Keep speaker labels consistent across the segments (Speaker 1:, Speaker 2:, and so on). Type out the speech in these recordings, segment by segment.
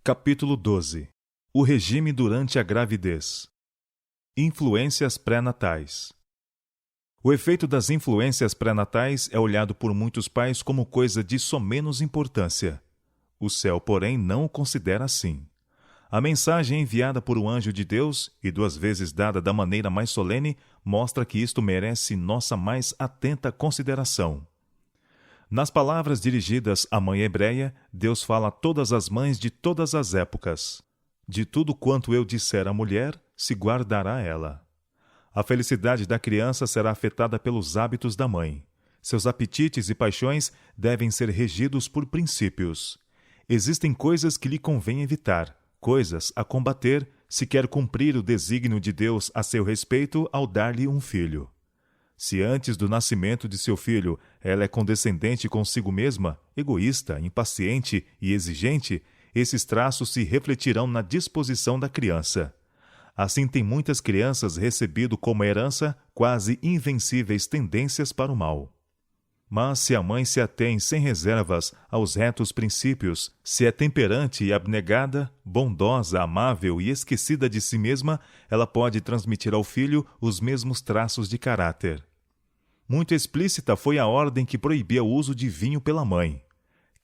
Speaker 1: Capítulo 12. O regime durante a gravidez. Influências pré-natais. O efeito das influências pré-natais é olhado por muitos pais como coisa de somenos importância. O céu, porém, não o considera assim. A mensagem enviada por um anjo de Deus, e 2 vezes dada da maneira mais solene, mostra que isto merece nossa mais atenta consideração. Nas palavras dirigidas à mãe hebreia, Deus fala a todas as mães de todas as épocas. De tudo quanto eu disser à mulher, se guardará ela. A felicidade da criança será afetada pelos hábitos da mãe. Seus apetites e paixões devem ser regidos por princípios. Existem coisas que lhe convém evitar, coisas a combater, se quer cumprir o desígnio de Deus a seu respeito ao dar-lhe um filho. Se antes do nascimento de seu filho ela é condescendente consigo mesma, egoísta, impaciente e exigente, esses traços se refletirão na disposição da criança. Assim tem muitas crianças recebido como herança quase invencíveis tendências para o mal. Mas se a mãe se atém sem reservas aos retos princípios, se é temperante e abnegada, bondosa, amável e esquecida de si mesma, ela pode transmitir ao filho os mesmos traços de caráter. Muito explícita foi a ordem que proibia o uso de vinho pela mãe.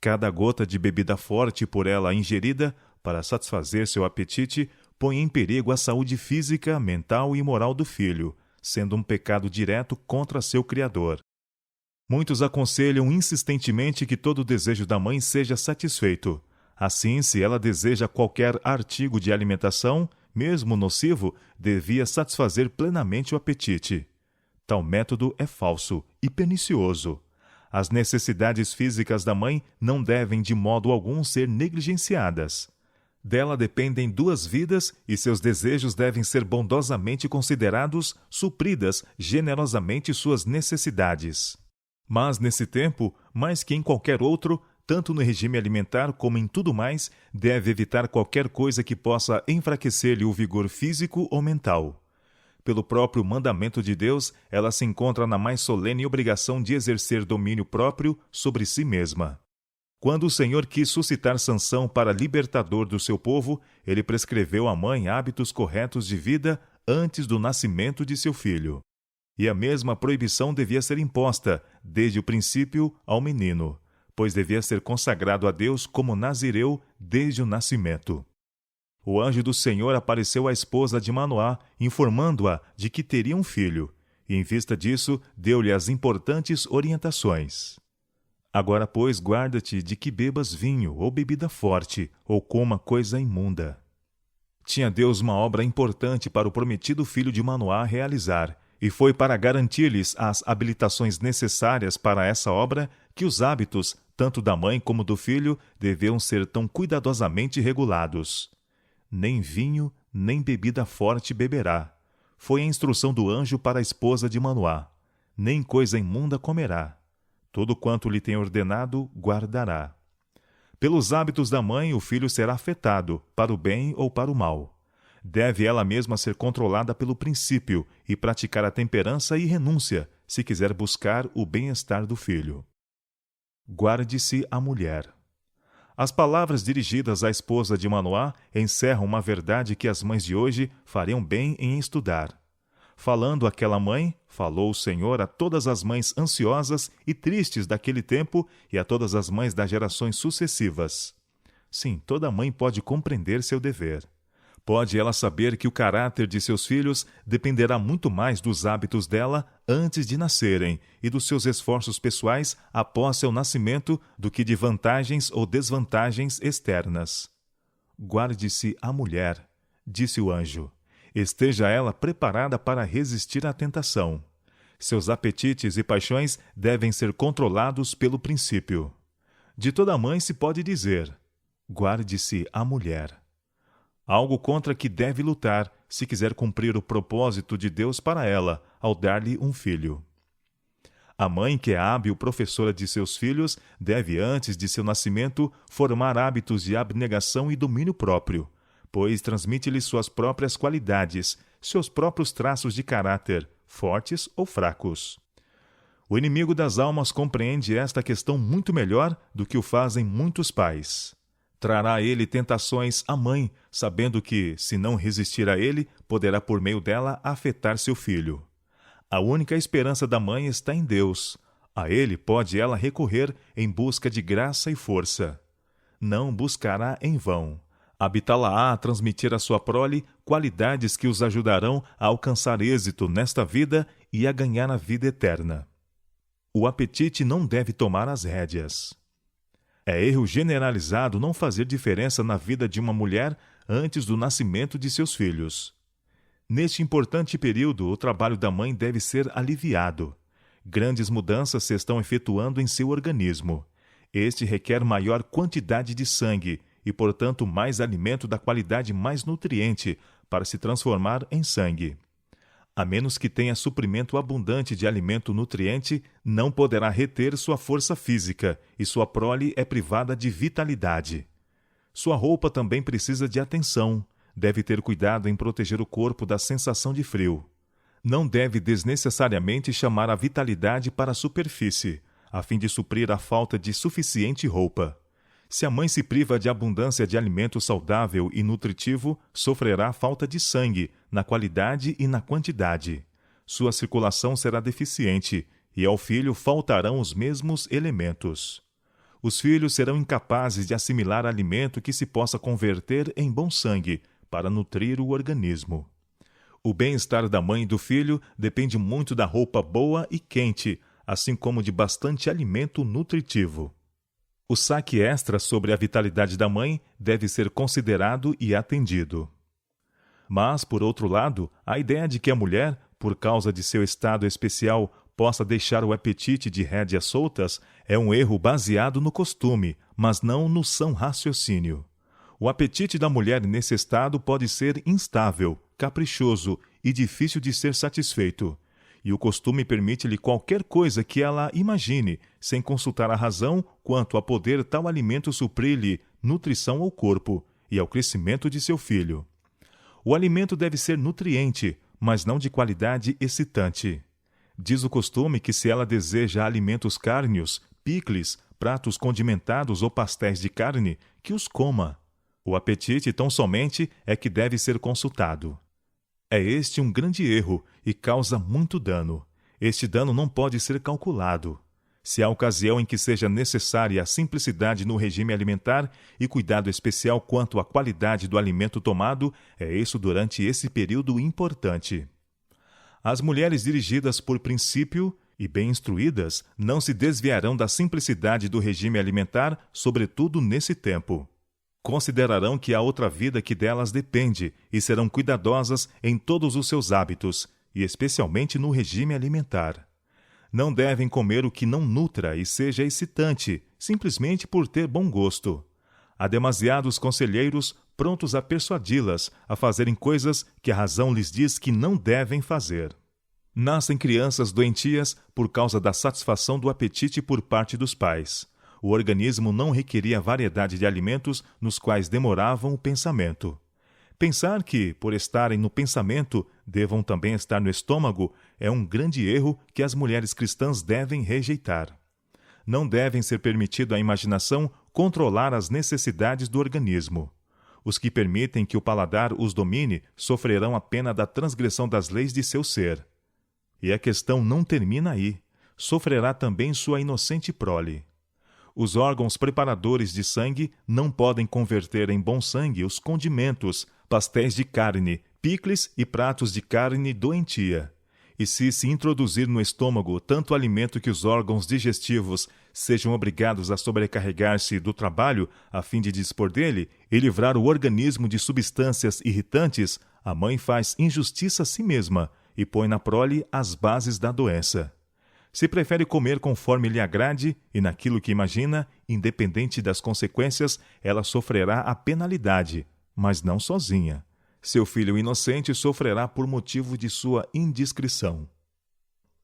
Speaker 1: Cada gota de bebida forte por ela ingerida, para satisfazer seu apetite, põe em perigo a saúde física, mental e moral do filho, sendo um pecado direto contra seu Criador. Muitos aconselham insistentemente que todo desejo da mãe seja satisfeito. Assim, se ela deseja qualquer artigo de alimentação, mesmo nocivo, devia satisfazer plenamente o apetite. Tal método é falso e pernicioso. As necessidades físicas da mãe não devem de modo algum ser negligenciadas. Dela dependem 2 vidas e seus desejos devem ser bondosamente considerados, supridas generosamente suas necessidades. Mas, nesse tempo, mais que em qualquer outro, tanto no regime alimentar como em tudo mais, deve evitar qualquer coisa que possa enfraquecer-lhe o vigor físico ou mental. Pelo próprio mandamento de Deus, ela se encontra na mais solene obrigação de exercer domínio próprio sobre si mesma. Quando o Senhor quis suscitar Sansão para libertador do seu povo, ele prescreveu à mãe hábitos corretos de vida antes do nascimento de seu filho. E a mesma proibição devia ser imposta, desde o princípio, ao menino, pois devia ser consagrado a Deus como nazireu desde o nascimento. O anjo do Senhor apareceu à esposa de Manoá, informando-a de que teria um filho, e em vista disso, deu-lhe as importantes orientações. Agora, pois, guarda-te de que bebas vinho ou bebida forte, ou coma coisa imunda. Tinha Deus uma obra importante para o prometido filho de Manoá realizar, e foi para garantir-lhes as habilitações necessárias para essa obra que os hábitos, tanto da mãe como do filho, deviam ser tão cuidadosamente regulados. Nem vinho, nem bebida forte beberá. Foi a instrução do anjo para a esposa de Manoá. Nem coisa imunda comerá. Tudo quanto lhe tem ordenado, guardará. Pelos hábitos da mãe, o filho será afetado, para o bem ou para o mal. Deve ela mesma ser controlada pelo princípio e praticar a temperança e renúncia, se quiser buscar o bem-estar do filho. Guarde-se a mulher. As palavras dirigidas à esposa de Manoá encerram uma verdade que as mães de hoje fariam bem em estudar. Falando àquela mãe, falou o Senhor a todas as mães ansiosas e tristes daquele tempo e a todas as mães das gerações sucessivas. Sim, toda mãe pode compreender seu dever. Pode ela saber que o caráter de seus filhos dependerá muito mais dos hábitos dela antes de nascerem e dos seus esforços pessoais após seu nascimento do que de vantagens ou desvantagens externas. Guarde-se a mulher, disse o anjo. Esteja ela preparada para resistir à tentação. Seus apetites e paixões devem ser controlados pelo princípio. De toda mãe se pode dizer: guarde-se a mulher. Algo contra que deve lutar, se quiser cumprir o propósito de Deus para ela, ao dar-lhe um filho. A mãe, que é hábil professora de seus filhos, deve, antes de seu nascimento, formar hábitos de abnegação e domínio próprio, pois transmite-lhe suas próprias qualidades, seus próprios traços de caráter, fortes ou fracos. O inimigo das almas compreende esta questão muito melhor do que o fazem muitos pais. Trará a ele tentações a mãe, sabendo que, se não resistir a ele, poderá por meio dela afetar seu filho. A única esperança da mãe está em Deus. A ele pode ela recorrer em busca de graça e força. Não buscará em vão. Habitá-la-á a transmitir à sua prole qualidades que os ajudarão a alcançar êxito nesta vida e a ganhar a vida eterna. O apetite não deve tomar as rédeas. É erro generalizado não fazer diferença na vida de uma mulher antes do nascimento de seus filhos. Neste importante período, o trabalho da mãe deve ser aliviado. Grandes mudanças se estão efetuando em seu organismo. Este requer maior quantidade de sangue e, portanto, mais alimento da qualidade mais nutriente para se transformar em sangue. A menos que tenha suprimento abundante de alimento nutriente, não poderá reter sua força física e sua prole é privada de vitalidade. Sua roupa também precisa de atenção. Deve ter cuidado em proteger o corpo da sensação de frio. Não deve desnecessariamente chamar a vitalidade para a superfície, a fim de suprir a falta de suficiente roupa. Se a mãe se priva de abundância de alimento saudável e nutritivo, sofrerá falta de sangue, na qualidade e na quantidade. Sua circulação será deficiente, e ao filho faltarão os mesmos elementos. Os filhos serão incapazes de assimilar alimento que se possa converter em bom sangue, para nutrir o organismo. O bem-estar da mãe e do filho depende muito da roupa boa e quente, assim como de bastante alimento nutritivo. O saque extra sobre a vitalidade da mãe deve ser considerado e atendido. Mas, por outro lado, a ideia de que a mulher, por causa de seu estado especial, possa deixar o apetite de rédeas soltas é um erro baseado no costume, mas não no são raciocínio. O apetite da mulher nesse estado pode ser instável, caprichoso e difícil de ser satisfeito. E o costume permite-lhe qualquer coisa que ela imagine, sem consultar a razão quanto a poder tal alimento suprir-lhe nutrição ao corpo e ao crescimento de seu filho. O alimento deve ser nutriente, mas não de qualidade excitante. Diz o costume que se ela deseja alimentos cárneos, picles, pratos condimentados ou pastéis de carne, que os coma. O apetite tão somente é que deve ser consultado. É este um grande erro e causa muito dano. Este dano não pode ser calculado. Se há ocasião em que seja necessária a simplicidade no regime alimentar e cuidado especial quanto à qualidade do alimento tomado, é isso durante esse período importante. As mulheres dirigidas por princípio e bem instruídas não se desviarão da simplicidade do regime alimentar, sobretudo nesse tempo. Considerarão que há outra vida que delas depende e serão cuidadosas em todos os seus hábitos, e especialmente no regime alimentar. Não devem comer o que não nutra e seja excitante, simplesmente por ter bom gosto. Há demasiados conselheiros prontos a persuadi-las a fazerem coisas que a razão lhes diz que não devem fazer. Nascem crianças doentias por causa da satisfação do apetite por parte dos pais. O organismo não requeria variedade de alimentos nos quais demoravam o pensamento. Pensar que, por estarem no pensamento, devam também estar no estômago é um grande erro que as mulheres cristãs devem rejeitar. Não devem ser permitido à imaginação controlar as necessidades do organismo. Os que permitem que o paladar os domine sofrerão a pena da transgressão das leis de seu ser. E a questão não termina aí. Sofrerá também sua inocente prole. Os órgãos preparadores de sangue não podem converter em bom sangue os condimentos, pastéis de carne, picles e pratos de carne doentia. E se introduzir no estômago tanto alimento que os órgãos digestivos sejam obrigados a sobrecarregar-se do trabalho a fim de dispor dele e livrar o organismo de substâncias irritantes, a mãe faz injustiça a si mesma e põe na prole as bases da doença. Se prefere comer conforme lhe agrade e naquilo que imagina, independente das consequências, ela sofrerá a penalidade, mas não sozinha. Seu filho inocente sofrerá por motivo de sua indiscrição.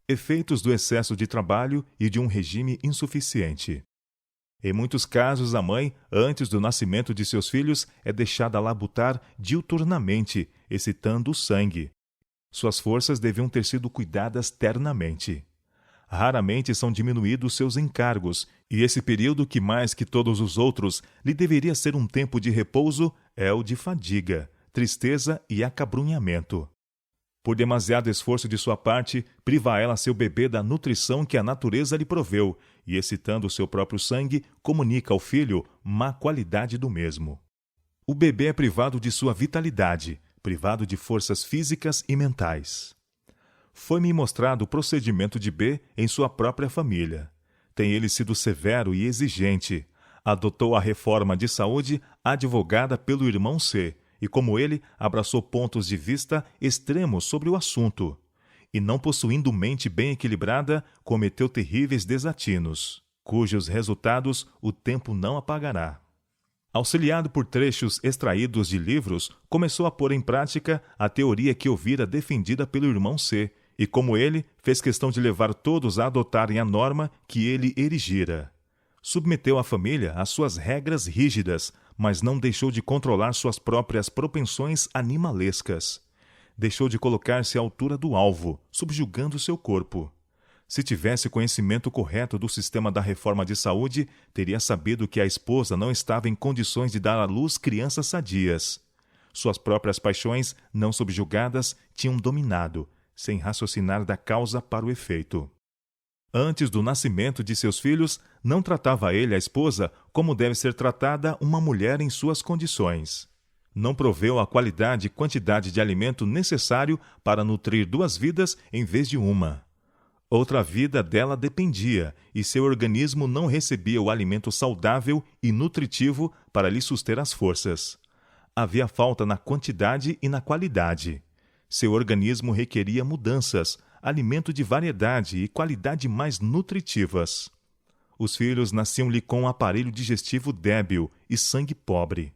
Speaker 1: Efeitos do excesso de trabalho e de um regime insuficiente. Em muitos casos, a mãe, antes do nascimento de seus filhos, é deixada labutar diuturnamente, excitando o sangue. Suas forças deviam ter sido cuidadas ternamente. Raramente são diminuídos seus encargos, e esse período, que mais que todos os outros lhe deveria ser um tempo de repouso, é o de fadiga, tristeza e acabrunhamento. Por demasiado esforço de sua parte, priva ela seu bebê da nutrição que a natureza lhe proveu, e excitando o seu próprio sangue, comunica ao filho má qualidade do mesmo. O bebê é privado de sua vitalidade, privado de forças físicas e mentais. Foi-me mostrado o procedimento de B em sua própria família. Tem ele sido severo e exigente. Adotou a reforma de saúde advogada pelo irmão C, e como ele, abraçou pontos de vista extremos sobre o assunto. E não possuindo mente bem equilibrada, cometeu terríveis desatinos, cujos resultados o tempo não apagará. Auxiliado por trechos extraídos de livros, começou a pôr em prática a teoria que ouvira defendida pelo irmão C, e como ele, fez questão de levar todos a adotarem a norma que ele erigira. Submeteu a família às suas regras rígidas, mas não deixou de controlar suas próprias propensões animalescas. Deixou de colocar-se à altura do alvo, subjugando seu corpo. Se tivesse conhecimento correto do sistema da reforma de saúde, teria sabido que a esposa não estava em condições de dar à luz crianças sadias. Suas próprias paixões, não subjugadas, tinham dominado, sem raciocinar da causa para o efeito. Antes do nascimento de seus filhos, não tratava ele a esposa como deve ser tratada uma mulher em suas condições. Não proveu a qualidade e quantidade de alimento necessário para nutrir duas vidas em vez de uma. Outra vida dela dependia, e seu organismo não recebia o alimento saudável e nutritivo para lhe suster as forças. Havia falta na quantidade e na qualidade. Seu organismo requeria mudanças, alimento de variedade e qualidade mais nutritivas. Os filhos nasciam-lhe com um aparelho digestivo débil e sangue pobre.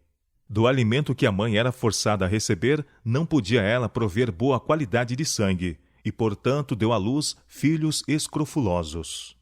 Speaker 1: Do alimento que a mãe era forçada a receber, não podia ela prover boa qualidade de sangue, e, portanto, deu à luz filhos escrofulosos.